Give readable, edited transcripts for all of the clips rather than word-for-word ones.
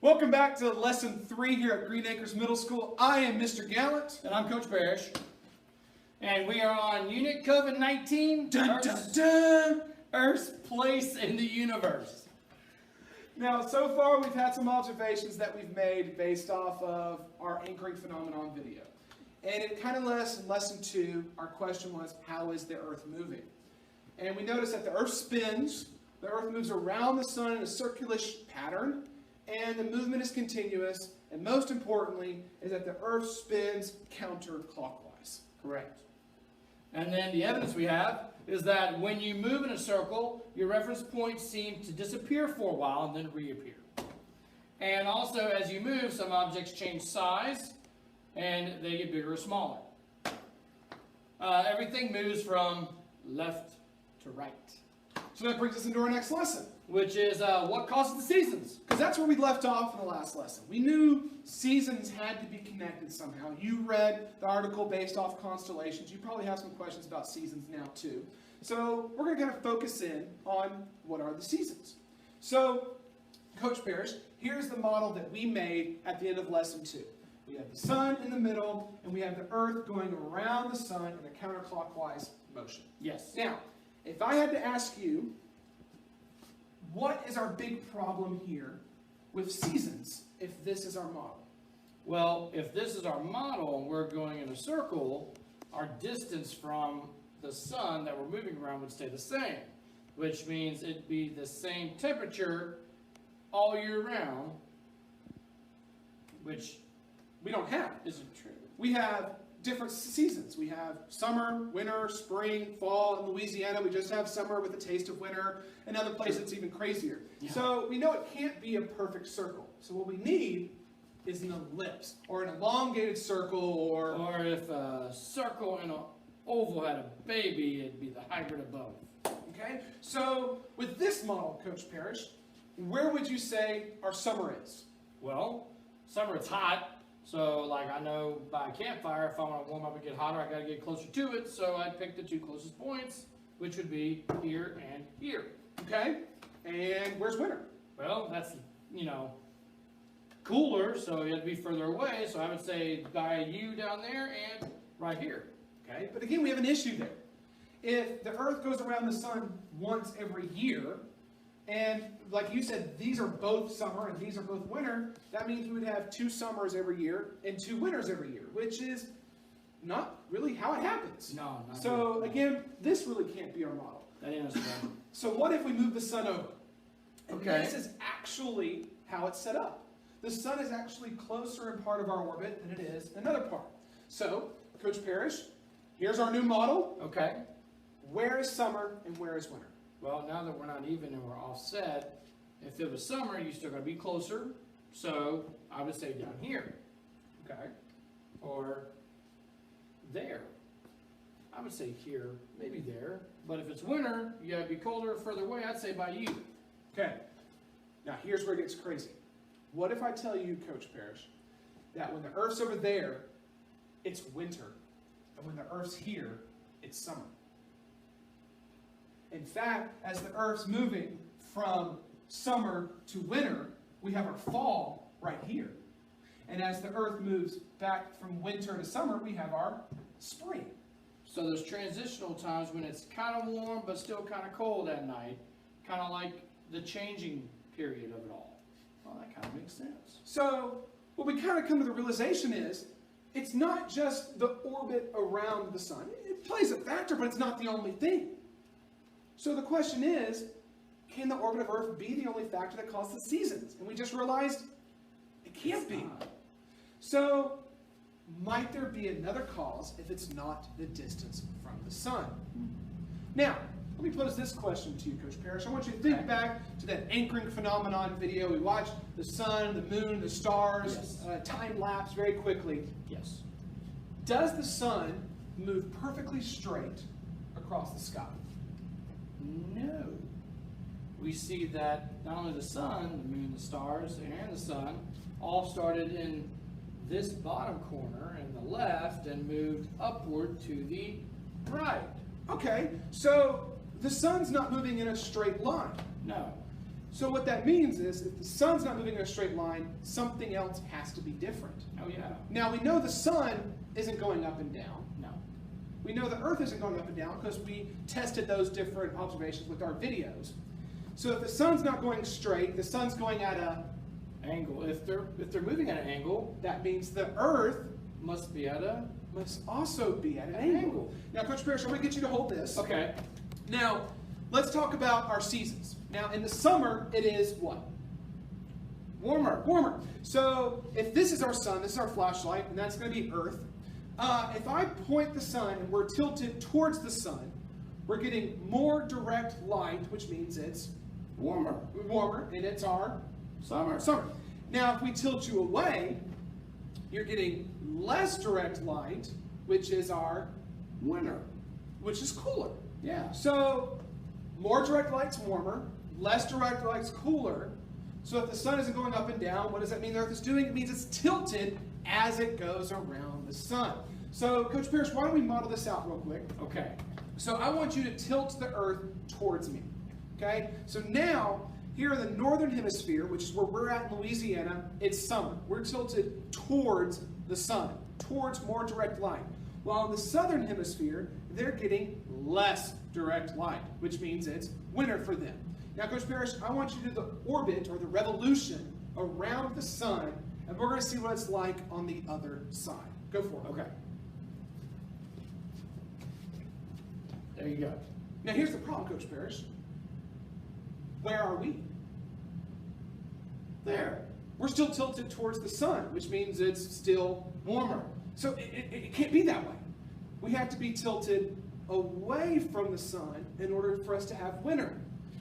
Welcome back to lesson 3 here at Green Acres Middle School. I am Mr. Gallant. And I'm Coach Parrish. And we are on Unit COVID-19, Dun, dun, dun. Earth's place in the universe. Now, so far we've had some observations that we've made based off of our anchoring phenomenon video. And it kind of led us in lesson 2, our question was, how is the Earth moving? And we noticed that the Earth spins, the Earth moves around the sun in a circular pattern, and the movement is continuous, and most importantly, is that the Earth spins counterclockwise. Correct. And then the evidence we have is that when you move in a circle, your reference points seem to disappear for a while and then reappear. And also, as you move, some objects change size, and they get bigger or smaller. Everything moves from left to right. So that brings us into our next lesson, Which is what causes the seasons. because that's where we left off in the last lesson. We knew seasons had to be connected somehow. You read the article based off constellations. You probably have some questions about seasons now too. So we're going to kind of focus in on what are the seasons. So, Coach Parrish, here's the model that we made at the end of lesson 2. We have the sun in the middle, and we have the Earth going around the sun in a counterclockwise motion. Yes. Now, if I had to ask you, what is our big problem here with seasons if this is our model? Well, if this is our model and we're going in a circle, our distance from the sun that we're moving around would stay the same, which means it'd be the same temperature all year round, which We don't have. isn't true. We have different seasons. We have summer, winter, spring, fall. In Louisiana, we just have summer with a taste of winter. In other places, it's even crazier. Yeah. So we know it can't be a perfect circle. So what we need is an ellipse, or an elongated circle, or Or if a circle and an oval had a baby, it'd be the hybrid of both. okay? So with this model, Coach Parrish, where would you say our summer is? Well, summer it's hot, so like I know by a campfire, if I want to warm up and get hotter, I got to get closer to it. So I picked the 2 closest points, which would be here and here. Okay? And where's winter? Well, that's, cooler, so you have to be further away. So I would say by you down there and right here. Okay? But again, we have an issue there. If the Earth goes around the sun once every year, and like you said, these are both summer and these are both winter, that means we would have 2 summers every year and 2 winters every year, which is not really how it happens. No, not So here. again, this really can't be our model. That is bad. So what if we move the sun over? And Okay. this is actually how it's set up. The sun is actually closer in part of our orbit than it is in another part. So, Coach Parrish, here's our new model. Okay. Where is summer and where is winter? Well, now that we're not even and we're offset, if it was summer, you still got to be closer. So I would say down here. Okay. Or there. I would say here, maybe there. But if it's winter, you gotta be colder, further away, I'd say by you. Okay. Now here's where it gets crazy. What if I tell you, Coach Parrish, that when the Earth's over there, it's winter, and when the Earth's here, it's summer? In fact, as the Earth's moving from summer to winter, we have our fall right here. And as the Earth moves back from winter to summer, we have our spring. So there's transitional times when it's kind of warm but still kind of cold at night. Kind of like the changing period of it all. Well, that kind of makes sense. So what we kind of come to the realization is, it's not just the orbit around the sun. It plays a factor, but it's not the only thing. So the question is, can the orbit of Earth be the only factor that causes the seasons? And we just realized it can't be. So might there be another cause if it's not the distance from the sun? Now, let me pose this question to you, Coach Parrish. I want you to think back to that anchoring phenomenon video. We watched the sun, the moon, the stars, Yes. time lapse very quickly. Yes. Does the sun move perfectly straight across the sky? No. We see that not only the sun, the moon, the stars, and the sun all started in this bottom corner in the left and moved upward to the right. Okay, so the sun's not moving in a straight line. No. So what that means is, if the sun's not moving in a straight line, something else has to be different. Oh, yeah. Now, we know the sun isn't going up and down. No. We know the earth isn't going up and down because we tested those different observations with our videos. So if the sun's not going straight, the sun's going at a Angle. If they're moving at an angle, that means the earth must be at a must also be at an angle. Now, Coach Parrish, I'm going to get you to hold this. Okay. Now, let's talk about our seasons. Now, in the summer, it is what? Warmer. Warmer. So, if this is our sun, this is our flashlight, and that's going to be Earth. If I point the sun and we're tilted towards the sun, we're getting more direct light, which means it's Warmer. and it's our Summer. summer. Now, if we tilt you away, you're getting less direct light, which is our Winter. which is cooler. Yeah. So, more direct light's warmer, less direct light's cooler. So if the sun isn't going up and down, what does that mean the earth is doing? It means it's tilted as it goes around the sun. So, Coach Parrish, why don't we model this out real quick? Okay. So I want you to tilt the earth towards me. Okay? So now, here in the northern hemisphere, which is where we're at in Louisiana, it's summer. We're tilted towards the sun, towards more direct light. While in the southern hemisphere, they're getting less direct light, which means it's winter for them. Now, Coach Parrish, I want you to do the orbit or the revolution around the sun, and we're going to see what it's like on the other side. Go for it. Okay. There you go. Now, here's the problem, Coach Parrish. Where are we? There. We're still tilted towards the sun, which means it's still warmer. So it can't be that way. We have to be tilted away from the sun in order for us to have winter.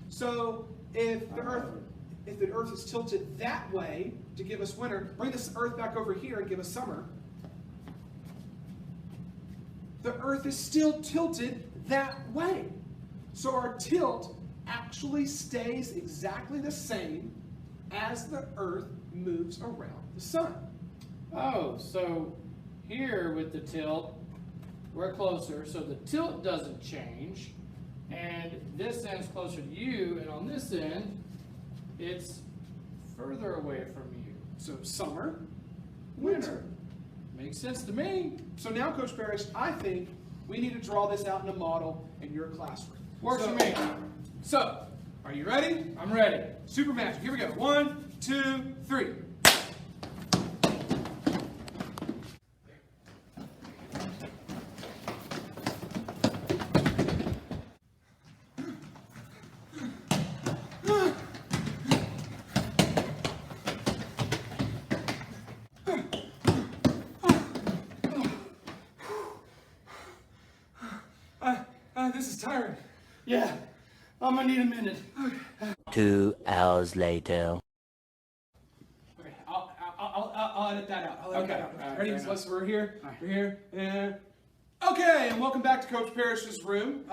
So if the earth is tilted that way to give us winter, bring this earth back over here and give us summer. The earth is still tilted that way. So our tilt actually stays exactly the same as the earth moves around the sun. Oh, so here with the tilt, we're closer, so the tilt doesn't change, and this end's closer to you, and on this end, it's further away from you. So summer, winter. Makes sense to me. So now, Coach Parrish, I think we need to draw this out in a model in your classroom. Works for me. So, are you ready? I'm ready. Super magic. Here we go. 1, 2, 3. This is tiring. Yeah, I'm gonna need a minute. 2 hours later. Okay, I'll edit that out. I'll edit that out. All right, Ready? fair So enough. we're here. All right. We're here. And okay, and welcome back to Coach Parrish's room.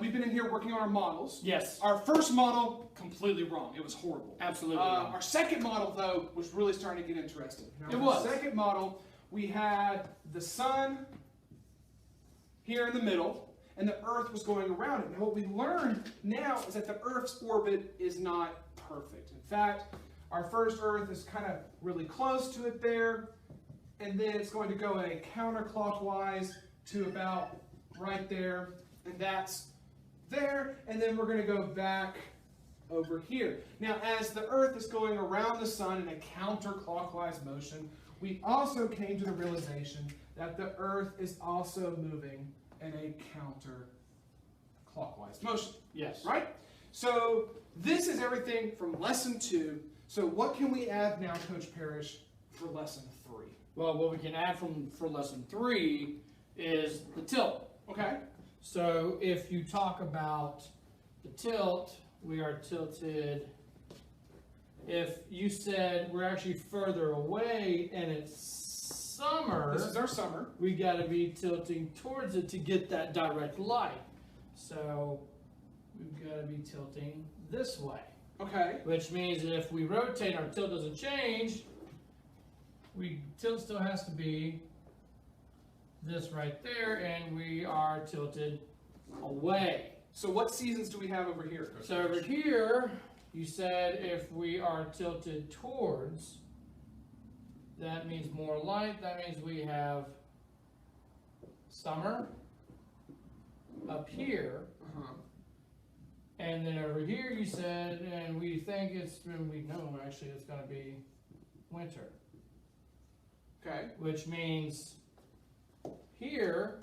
We've been in here working on our models. Yes. Our first model, completely wrong. It was horrible. Absolutely wrong. Our second model, though, was really starting to get interesting. Now, It for was. The second model, we had the sun here in the middle, and the Earth was going around it. Now, what we learned now is that the Earth's orbit is not perfect. In fact, our first Earth is kind of really close to it there, and then it's going to go in a counterclockwise to about right there, and that's there, and then we're going to go back over here. Now, as the Earth is going around the sun in a counterclockwise motion, we also came to the realization that the Earth is also moving in a counterclockwise motion. Yes. Right? So this is everything from lesson 2. So what can we add now, Coach Parrish, for lesson 3? Well, what we can add for lesson 3 is the tilt. Okay? So if you talk about the tilt, we are tilted. If you said we're actually further away and it's summer, This is our summer. we got to be tilting towards it to get that direct light. So we've got to be tilting this way, Okay. which means that if we rotate, our tilt doesn't change. tilt still has to be this right there, and we are tilted away. So what seasons do we have over here, Coach? So over here, you said if we are tilted towards, that means more light. That means we have summer up here. Uh-huh. And then over here you said, and we think we know actually it's going to be winter. Okay. Which means here.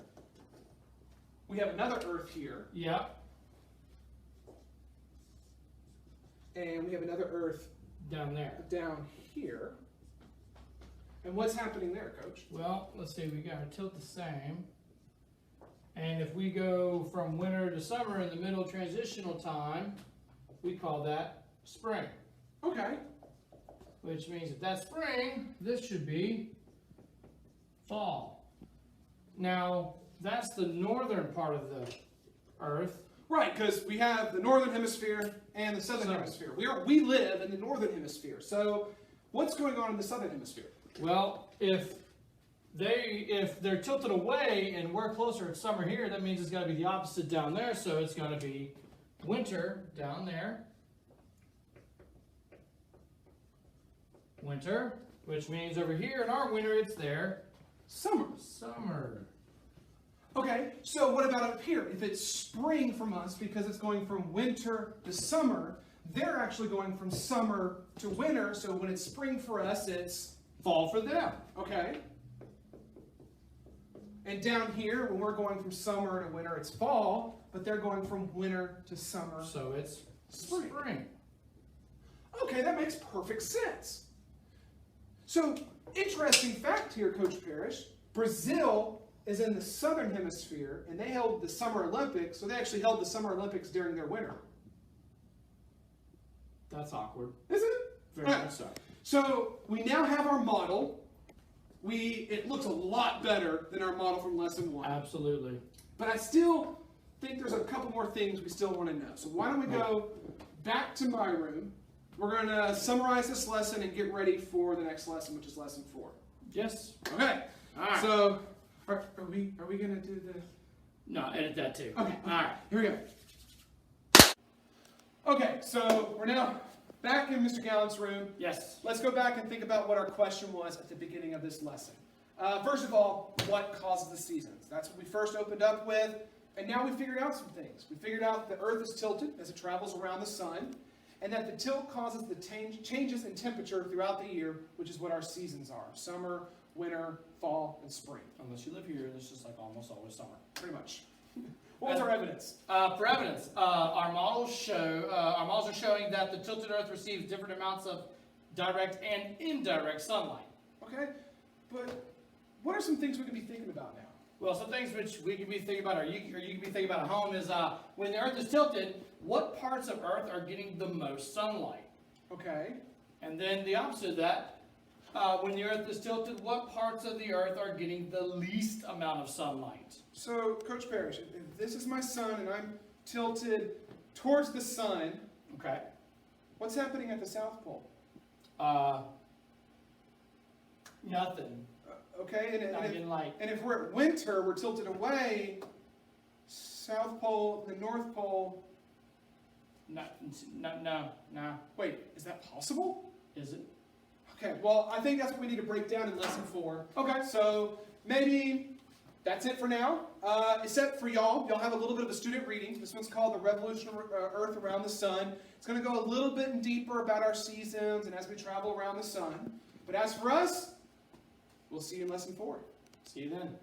We have another Earth here. Yeah. And we have another Earth down there. Down here. And what's happening there, Coach? Well, let's see, we got our tilt the same. And if we go from winter to summer in the middle transitional time, we call that spring. Okay. Which means if that's spring, this should be fall. Now, that's the northern part of the Earth. Right, because we have the northern hemisphere and the southern hemisphere. We live in the northern hemisphere. So what's going on in the southern hemisphere? Well, if they're tilted away and we're closer to summer here, that means it's got to be the opposite down there. So it's going to be winter down there. Winter, which means over here in our winter, it's there. Summer. Summer. Okay, so what about up here? If it's spring from us because it's going from winter to summer, they're actually going from summer to winter. So when it's spring for us, it's fall for them. Okay. And down here, when we're going from summer to winter, it's fall, but they're going from winter to summer. So it's spring. Okay, that makes perfect sense. So, interesting fact here, Coach Parrish. Brazil is in the southern hemisphere, and they held the Summer Olympics, so they actually held the Summer Olympics during their winter. That's awkward. Isn't it? Very much so. So, we now have our model. It looks a lot better than our model from lesson 1. Absolutely. But I still think there's a couple more things we still want to know. So why don't we go back to my room. We're going to summarize this lesson and get ready for the next lesson, which is lesson 4. Yes. Okay. All right. So are we going to do the... No, edit that too. Okay. All right. Here we go. Okay, so we're now back in Mr. Gallant's room. Yes. Let's go back and think about what our question was at the beginning of this lesson. First of all, what causes the seasons? That's what we first opened up with, and now we figured out some things. We figured out the Earth is tilted as it travels around the sun, and that the tilt causes the changes in temperature throughout the year, which is what our seasons are: summer, winter, fall, and spring. Unless you live here, this is like almost always summer. Pretty much. What was our evidence? For evidence, our models are showing that the tilted Earth receives different amounts of direct and indirect sunlight. Okay, but what are some things we can be thinking about now? Well, some things which we can be thinking about, or you can be thinking about at home, is when the Earth is tilted, what parts of Earth are getting the most sunlight? Okay. And then the opposite of that, when the Earth is tilted, what parts of the Earth are getting the least amount of sunlight? So, Coach Parrish, if this is my sun and I'm tilted towards the sun, Okay. what's happening at the South Pole? Nothing. Okay, Not getting light. and if we're at winter, we're tilted away, South Pole, the North Pole. No. Wait, is that possible? Is it? Okay, well, I think that's what we need to break down in lesson 4. Okay. So maybe that's it for now. Except for y'all have a little bit of a student reading. This one's called The Revolution of Earth Around the Sun. It's going to go a little bit deeper about our seasons and as we travel around the sun. But as for us, we'll see you in lesson 4. See you then.